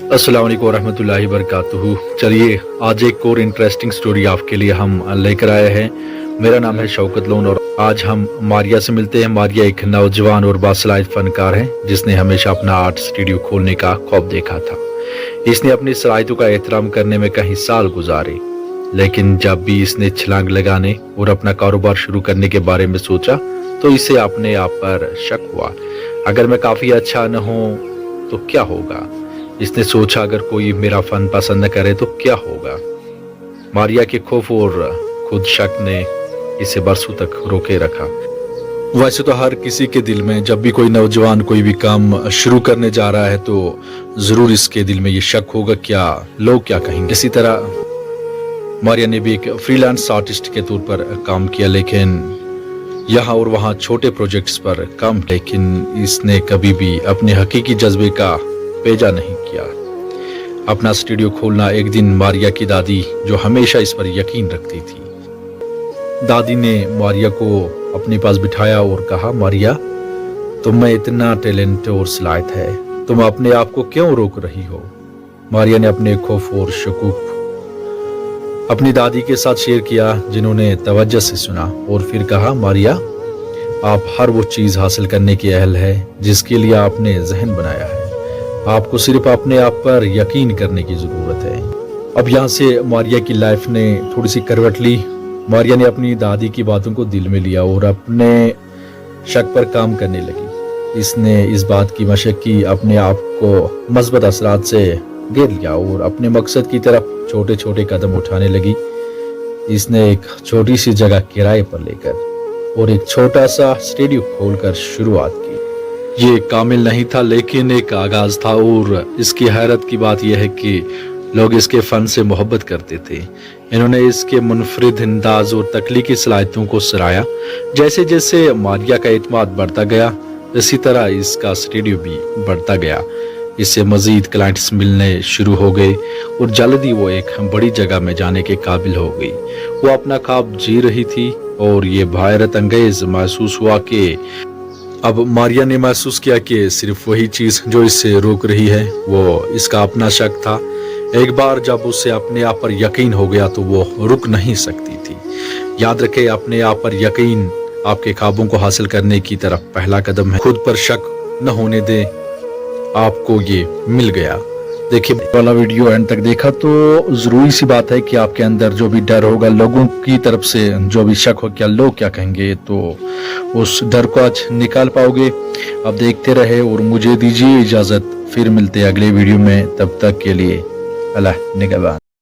अस्सलाम वालेकुम रहमतुल्लाहि वबरकातुहू। चलिए आज एक और इंटरेस्टिंग स्टोरी आपके लिए हम लेकर आए हैं। मेरा नाम है शौकत लोन और आज हम मारिया से मिलते हैं। मारिया एक नौजवान और बासलाहियत फनकार है जिसने हमेशा अपना आर्ट स्टूडियो खोलने का ख्वाब देखा था। इसने अपनी सलाहियतों का एहतराम करने में कई साल गुजारे, लेकिन जब भी इसने छलांग लगाने और अपना कारोबार शुरू करने के बारे में सोचा तो इसे अपने आप पर शक हुआ। अगर मैं काफ़ी अच्छा न हूँ तो क्या होगा? इसने सोचा अगर कोई मेरा फन पसंद न करे तो क्या होगा? मारिया के खौफ और खुद शक ने इसे बरसों तक रोके रखा। वैसे तो हर किसी के दिल में जब भी कोई नौजवान कोई भी काम शुरू करने जा रहा है तो जरूर इसके दिल में ये शक होगा, क्या लोग क्या कहेंगे। इसी तरह मारिया ने भी एक फ्रीलांस आर्टिस्ट के तौर पर काम किया, लेकिन यहाँ और वहाँ छोटे प्रोजेक्ट्स पर काम, लेकिन इसने कभी भी अपने हकीकी जज्बे का पेजा नहीं किया। अपना स्टूडियो खोलना एक दिन मारिया की दादी, जो हमेशा इस पर यकीन रखती थी, दादी ने मारिया को अपने पास बिठाया और कहा, मारिया तुम में इतना टैलेंट और सलाहियत है, तुम अपने आप को क्यों रोक रही हो? मारिया ने अपने खौफ और शकूक अपनी दादी के साथ शेयर किया, जिन्होंने तवज्जो से सुना और फिर कहा, मारिया आप हर वो चीज़ हासिल करने की अहल है जिसके लिए आपने जहन बनाया है। आपको सिर्फ अपने आप पर यकीन करने की ज़रूरत है। अब यहाँ से मारिया की लाइफ ने थोड़ी सी करवट ली। मारिया ने अपनी दादी की बातों को दिल में लिया और अपने शक पर काम करने लगी। इसने इस बात की मशक की, अपने आप को मस्बत असरात से घेर लिया और अपने मकसद की तरफ छोटे छोटे कदम उठाने लगी। इसने एक छोटी सी जगह किराए पर लेकर और एक छोटा सा स्टूडियो खोलकर शुरुआत की। ये कामिल नहीं था, लेकिन एक आगाज था और इसकी हैरत की बात यह है कि लोग इसके फन से मोहब्बत करते थे। इन्होंने इसके मुनफरिद अंदाज और तख्लीकी सलाहियतों को सराहा। जैसे जैसे मारिया का एतमाद बढ़ता गया, इसी तरह इसका स्टूडियो भी बढ़ता गया। इससे मजीद क्लाइंट्स मिलने शुरू हो गए और जल्दी वो एक बड़ी जगह में जाने के काबिल हो गई। वो अपना ख्वाब जी रही थी और ये हैरत अंगेज महसूस हुआ कि अब मारिया ने महसूस किया कि सिर्फ वही चीज़ जो इससे रोक रही है वो इसका अपना शक था। एक बार जब उसे अपने आप पर यकीन हो गया तो वो रुक नहीं सकती थी। याद रखें, अपने आप पर यकीन आपके ख्वाबों को हासिल करने की तरफ पहला कदम है। खुद पर शक न होने दें, आपको ये मिल गया। देखिए वाला वीडियो एंड तक देखा तो जरूरी सी बात है कि आपके अंदर जो भी डर होगा, लोगों की तरफ से जो भी शक हो, क्या लोग क्या कहेंगे, तो उस डर को आज निकाल पाओगे। अब देखते रहे और मुझे दीजिए इजाजत, फिर मिलते हैं अगले वीडियो में। तब तक के लिए अल्लाह निगहबान।